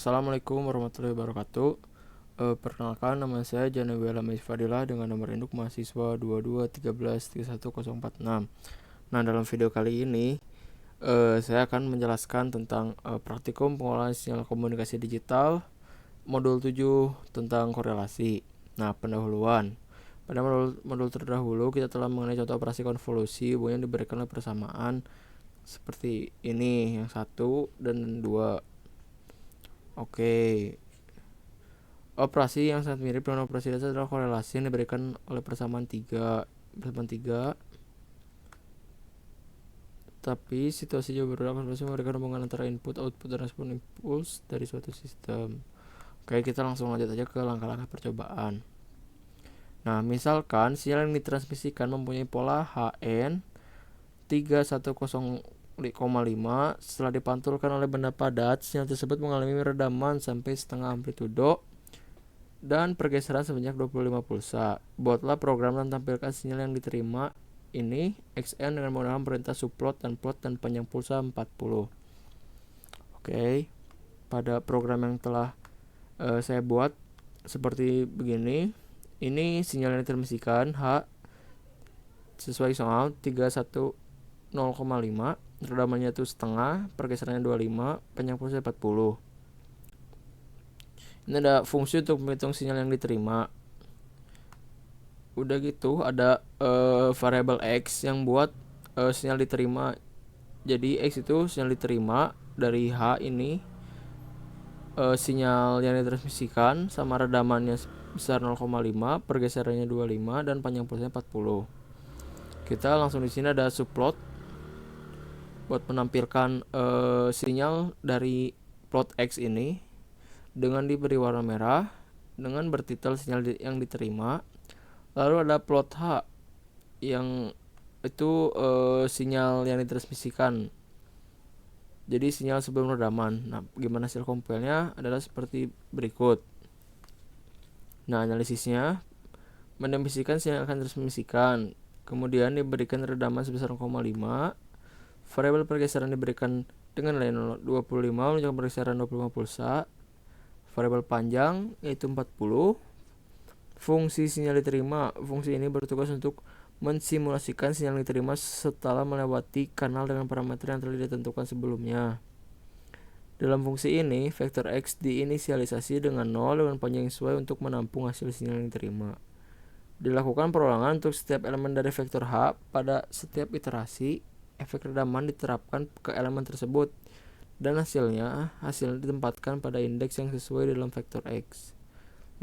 Assalamualaikum warahmatullahi wabarakatuh. Perkenalkan, nama saya Janawela Fadilah dengan nomor induk mahasiswa 2213314046. Nah, dalam video kali ini saya akan menjelaskan tentang praktikum pengolahan sinyal komunikasi digital modul 7 tentang korelasi. Nah, pendahuluan. Pada modul terdahulu kita telah mengenai contoh operasi konvolusi yang diberikan oleh persamaan seperti ini, yang 1 dan 2. Oke. Operasi yang sangat mirip dengan operasi dasar adalah korelasi yang diberikan oleh persamaan 3. Tapi situasi jauh berbeda. Korelasi memberikan hubungan antara input, output, dan respon impuls dari suatu sistem. Oke, kita langsung lanjut aja ke langkah-langkah percobaan. Nah, misalkan sinyal yang ditransmisikan mempunyai pola HN 310,5. Setelah dipantulkan oleh benda padat, sinyal tersebut mengalami redaman sampai setengah amplitudo dan pergeseran sebanyak 25 pulsa. Buatlah program dan tampilkan sinyal yang diterima ini XN dengan menggunakan perintah subplot dan plot dan panjang pulsa 40. Oke. Pada program yang telah saya buat seperti begini. Ini sinyal yang ditransmisikan H sesuai soal 310,5. Redamannya itu setengah, pergeserannya 25, panjang pulsa 40. Ini ada fungsi untuk menghitung sinyal yang diterima. Udah gitu ada variabel X yang buat sinyal diterima. Jadi X itu sinyal diterima dari H ini, sinyal yang ditransmisikan sama redamannya besar 0,5, pergeserannya 25 dan panjang pulsanya 40. Kita langsung di sini ada subplot buat menampilkan sinyal dari plot X ini dengan diberi warna merah dengan bertitel sinyal yang diterima. Lalu ada plot H yang itu sinyal yang ditransmisikan. Jadi sinyal sebelum redaman. Nah, gimana hasil kompilnya adalah seperti berikut. Nah, analisisnya mendefinisikan sinyal yang akan ditransmisikan. Kemudian diberikan redaman sebesar 0,5. Variabel pergeseran diberikan dengan nilai 25 menunjukkan pergeseran 25 pulsa. Variabel panjang yaitu 40. Fungsi sinyal diterima. Fungsi ini bertugas untuk mensimulasikan sinyal yang diterima setelah melewati kanal dengan parameter yang telah ditentukan sebelumnya. Dalam fungsi ini, vektor X diinisialisasi dengan 0 dengan panjang yang sesuai untuk menampung hasil sinyal yang diterima. Dilakukan perulangan untuk setiap elemen dari vektor H. Pada setiap iterasi, efek redaman diterapkan ke elemen tersebut dan hasil ditempatkan pada indeks yang sesuai dalam vektor X.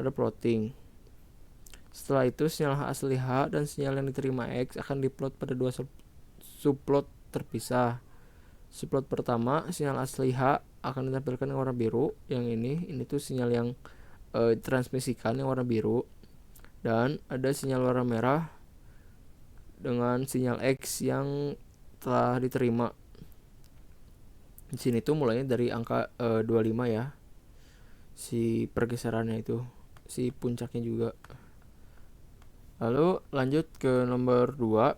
Ada plotting. Setelah itu, sinyal asli H dan sinyal yang diterima X akan diplot pada dua subplot terpisah. Subplot pertama, sinyal asli H akan ditampilkan yang warna biru. Yang ini tuh sinyal yang transmisikan yang warna biru. Dan ada sinyal warna merah dengan sinyal X yang telah diterima. Di sini tuh mulainya dari angka 25 ya. Si pergeserannya itu, si puncaknya juga. Lalu lanjut ke nomor 2.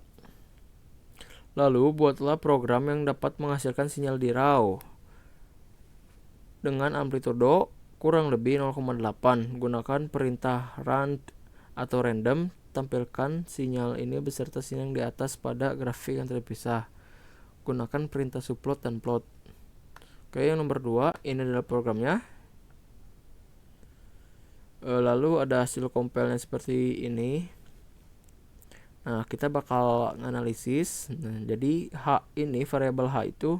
Lalu buatlah program yang dapat menghasilkan sinyal di RAW dengan amplitudo kurang lebih 0,8. Gunakan perintah rand atau random. Tampilkan sinyal ini beserta sinyal yang di atas pada grafik yang terpisah. Gunakan perintah subplot dan plot. Oke, yang nomor 2 ini adalah programnya. Lalu ada hasil compile-nya seperti ini. Nah, kita bakal analisis. Nah, jadi H ini, variabel H itu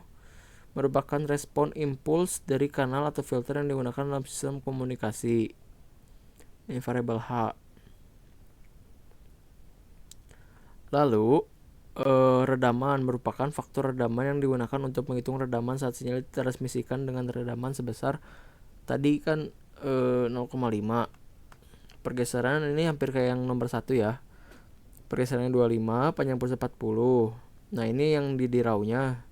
merupakan respon impuls dari kanal atau filter yang digunakan dalam sistem komunikasi. Ini variabel H. Lalu redaman merupakan faktor redaman yang digunakan untuk menghitung redaman saat sinyal ditransmisikan dengan redaman sebesar tadi kan 0,5. Pergeseran ini hampir kayak yang nomor 1 ya. Pergeserannya 25, panjang pulsa 40. Nah, ini yang di RAW-nya.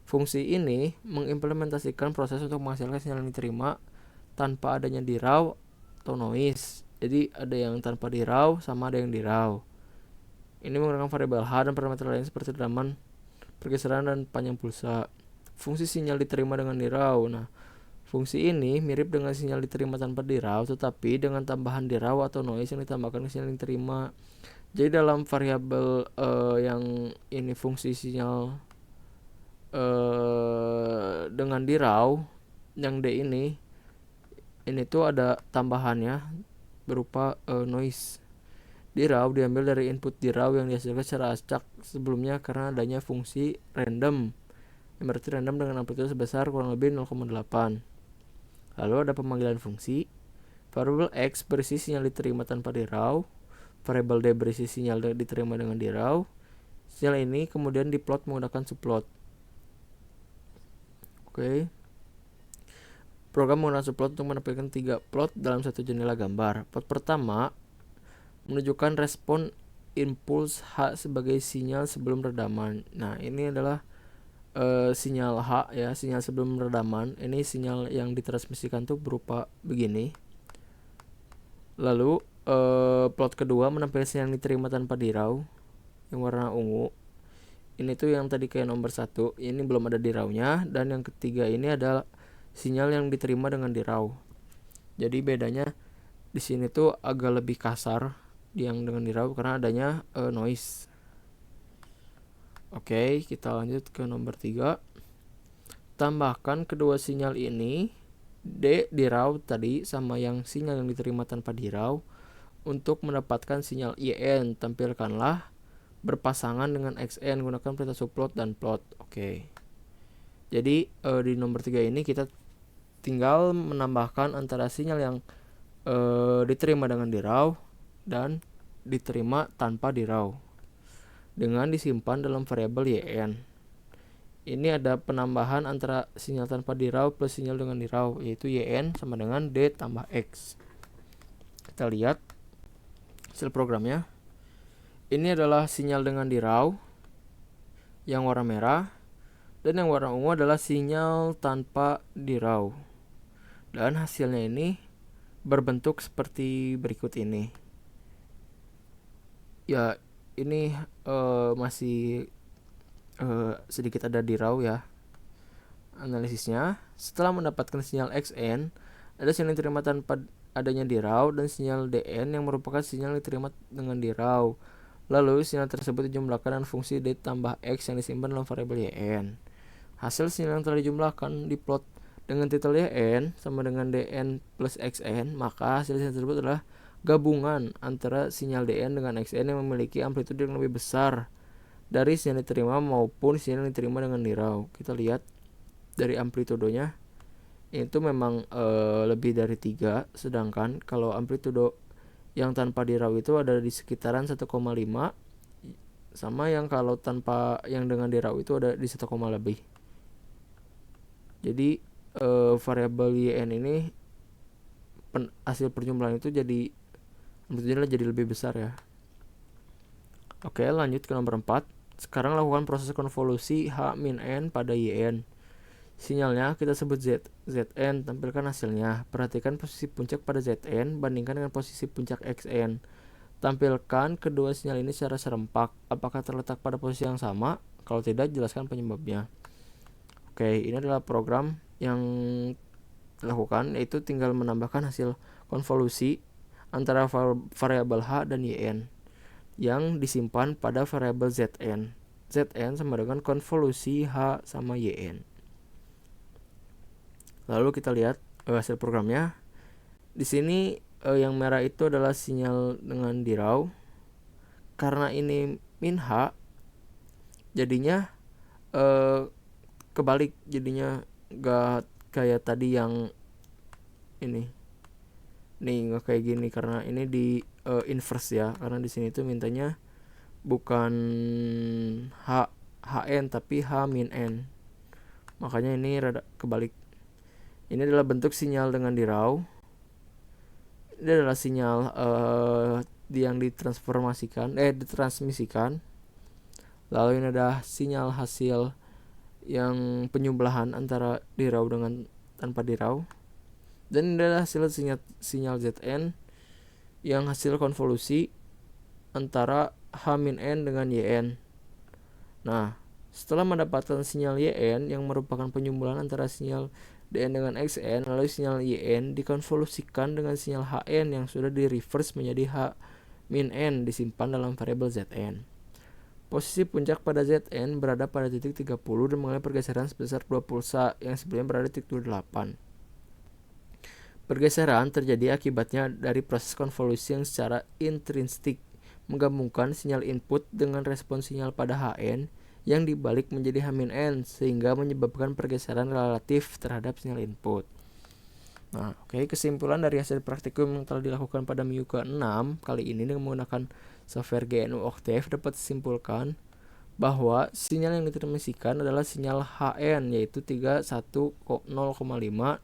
Fungsi ini mengimplementasikan proses untuk menghasilkan sinyal yang diterima tanpa adanya di RAW atau noise. Jadi ada yang tanpa di RAW sama ada yang di RAW. Ini menggunakan variabel H dan parameter lain seperti redaman, pergeseran, dan panjang pulsa. Fungsi sinyal diterima dengan di RAW. Nah, Fungsi ini mirip dengan sinyal diterima tanpa dirau, tetapi dengan tambahan dirau atau noise yang ditambahkan ke sinyal yang diterima. Jadi dalam variabel yang ini fungsi sinyal dengan dirau yang D ini tuh ada tambahannya berupa noise. Dirau diambil dari input dirau yang dihasilkan secara acak sebelumnya karena adanya fungsi random, yang berarti random dengan amplitude sebesar kurang lebih 0,8. Lalu ada pemanggilan fungsi. Variabel X berisi sinyal diterima tanpa dirau, variabel D berisi sinyal diterima dengan dirau. Sinyal ini kemudian diplot menggunakan subplot. Oke. Program menggunakan subplot untuk menampilkan 3 plot dalam satu jendela gambar. Plot pertama menunjukkan respon impuls H sebagai sinyal sebelum redaman. Nah, ini adalah sinyal H ya, sinyal sebelum redaman. Ini sinyal yang ditransmisikan tuh berupa begini. Lalu plot kedua menampilkan sinyal yang diterima tanpa dirau yang warna ungu. Ini tuh yang tadi kayak nomor 1, ini belum ada diraunya. Dan yang ketiga ini adalah sinyal yang diterima dengan dirau. Jadi bedanya di sini tuh agak lebih kasar yang dengan dirau karena adanya noise. Oke, kita lanjut ke nomor 3. Tambahkan kedua sinyal ini, D dirau tadi sama yang sinyal yang diterima tanpa dirau, untuk mendapatkan sinyal YN. Tampilkanlah berpasangan dengan XN, gunakan perintah subplot dan plot. Oke. Jadi di nomor 3 ini kita tinggal menambahkan antara sinyal yang diterima dengan dirau dan diterima tanpa dirau dengan disimpan dalam variabel YN. Ini ada penambahan antara sinyal tanpa dirau plus sinyal dengan dirau, yaitu YN sama dengan D tambah X. Kita lihat hasil programnya. Ini adalah sinyal dengan dirau yang warna merah, dan yang warna ungu adalah sinyal tanpa dirau. Dan hasilnya ini berbentuk seperti berikut ini. Ya, ini masih sedikit ada dirau ya. Analisisnya, setelah mendapatkan sinyal XN, ada sinyal yang diterima tanpa adanya dirau dan sinyal DN yang merupakan sinyal yang diterima dengan dirau. Lalu sinyal tersebut dijumlahkan dengan fungsi D tambah X yang disimpan dalam variabel YN. Hasil sinyal yang telah dijumlahkan diplot dengan titel YN sama dengan DN plus XN, maka hasil sinyal tersebut adalah gabungan antara sinyal DN dengan XN yang memiliki amplitude yang lebih besar dari sinyal diterima maupun sinyal yang diterima dengan dirau. Kita lihat dari amplitudenya itu memang lebih dari 3, sedangkan kalau amplitudo yang tanpa dirau itu ada di sekitaran 1,5, sama yang kalau tanpa yang dengan dirau itu ada di 1, lebih. Jadi variabel YN ini hasil perjumlahan itu jadi amplitudenya jadi lebih besar ya. Oke, lanjut ke nomor 4. Sekarang lakukan proses konvolusi H-N pada YN. Sinyalnya kita sebut ZN, tampilkan hasilnya. Perhatikan posisi puncak pada ZN, bandingkan dengan posisi puncak XN. Tampilkan kedua sinyal ini secara serempak. Apakah terletak pada posisi yang sama? Kalau tidak, jelaskan penyebabnya. Oke, ini adalah program yang dilakukan, yaitu tinggal menambahkan hasil konvolusi antara variabel H dan YN yang disimpan pada variabel ZN. ZN sama dengan konvolusi H sama YN. Lalu kita lihat hasil programnya. Di sini yang merah itu adalah sinyal dengan dirau. Karena ini min H, jadinya kebalik, jadinya gak kayak tadi yang ini. Nih gak kayak gini karena ini di inverse ya, karena di sini tuh mintanya bukan HN tapi H min N. Makanya ini rada kebalik. Ini adalah bentuk sinyal dengan dirau. Ini adalah sinyal yang ditransmisikan. Lalu ini ada sinyal hasil yang penyublahan antara dirau dengan tanpa dirau. Dan ini adalah hasil sinyal ZN yang hasil konvolusi antara H-N dengan YN. Nah, setelah mendapatkan sinyal YN yang merupakan penyumbulahan antara sinyal DN dengan XN, lalu sinyal YN dikonvolusikan dengan sinyal HN yang sudah di reverse menjadi H-N disimpan dalam variabel ZN. Posisi puncak pada Zn berada pada titik 30 dan mengalami pergeseran sebesar 2 pulsa yang sebelumnya berada di titik 28. Pergeseran terjadi akibatnya dari proses konvolusi yang secara intrinsik menggabungkan sinyal input dengan respons sinyal pada Hn yang dibalik menjadi H-N sehingga menyebabkan pergeseran relatif terhadap sinyal input. Nah, kesimpulan dari hasil praktikum yang telah dilakukan pada minggu ke-6 kali ini dengan menggunakan software GNU Octave dapat disimpulkan bahwa sinyal yang ditransmisikan adalah sinyal HN yaitu 31,0,5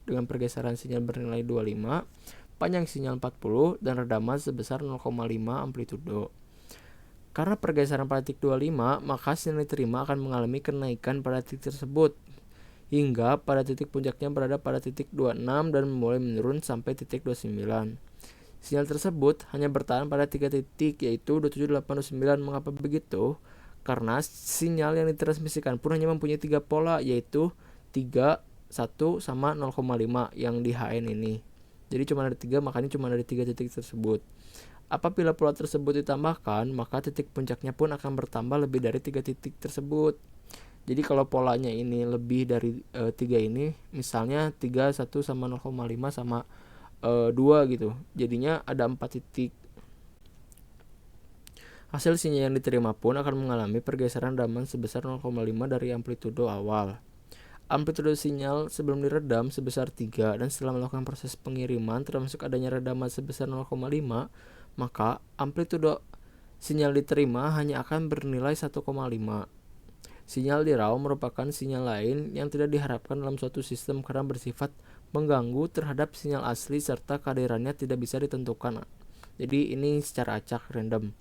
dengan pergeseran sinyal bernilai 25, panjang sinyal 40 dan redaman sebesar 0,5 amplitudo. Karena pergeseran pada titik 25, maka sinyal diterima akan mengalami kenaikan pada titik tersebut hingga pada titik puncaknya berada pada titik 26 dan mulai menurun sampai titik 29. Sinyal tersebut hanya bertahan pada 3 titik yaitu 27, 8, 29. Mengapa begitu? Karena sinyal yang ditransmisikan pun hanya mempunyai 3 pola yaitu 3, 1, sama 0,5 yang di HN ini. Jadi cuma ada 3, makanya cuma ada 3 titik tersebut. Apabila pola tersebut ditambahkan, maka titik puncaknya pun akan bertambah lebih dari 3 titik tersebut. Jadi kalau polanya ini lebih dari 3 ini, misalnya 3, 1, sama 0,5 sama 2 gitu. Jadinya ada 4 titik. Hasil sinyal yang diterima pun akan mengalami pergeseran redaman sebesar 0,5 dari amplitudo awal. Amplitudo sinyal sebelum diredam sebesar 3 dan setelah melakukan proses pengiriman termasuk adanya redaman sebesar 0,5, maka amplitudo sinyal diterima hanya akan bernilai 1,5. Sinyal di raw merupakan sinyal lain yang tidak diharapkan dalam suatu sistem karena bersifat mengganggu terhadap sinyal asli serta kehadirannya tidak bisa ditentukan. Jadi ini secara acak random.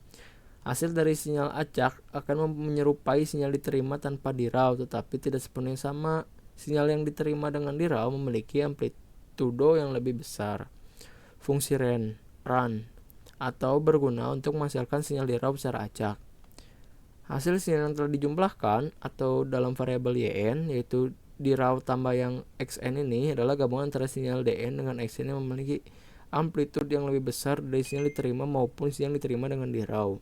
Hasil dari sinyal acak akan menyerupai sinyal diterima tanpa di raw tetapi tidak sepenuhnya sama. Sinyal yang diterima dengan di raw memiliki amplitudo yang lebih besar. Fungsi run atau berguna untuk menghasilkan sinyal di raw secara acak. Hasil sinyal yang telah dijumlahkan atau dalam variabel YN yaitu di raw tambah yang XN ini adalah gabungan antara sinyal DN dengan XN yang memiliki amplitude yang lebih besar dari sinyal diterima maupun sinyal diterima dengan di raw.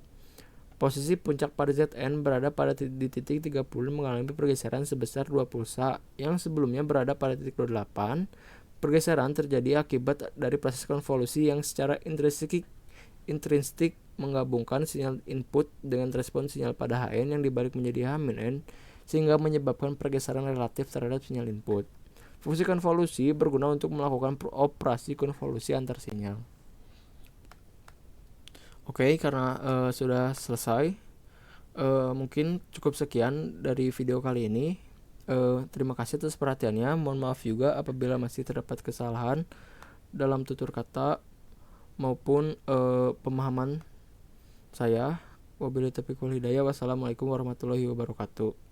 Posisi puncak pada Zn berada pada di titik 30 mengalami pergeseran sebesar 2 pulsa yang sebelumnya berada pada titik 28. Pergeseran terjadi akibat dari proses konvolusi yang secara intrinsik menggabungkan sinyal input dengan respons sinyal pada Hn yang dibalik menjadi H-N sehingga menyebabkan pergeseran relatif terhadap sinyal input. Fungsi konvolusi berguna untuk melakukan operasi konvolusi antar sinyal. Karena sudah selesai, mungkin cukup sekian dari video kali ini. Terima kasih atas perhatiannya. Mohon maaf juga apabila masih terdapat kesalahan dalam tutur kata maupun pemahaman saya. Wabillahi taufiq wal hidayah. Wassalamualaikum warahmatullahi wabarakatuh.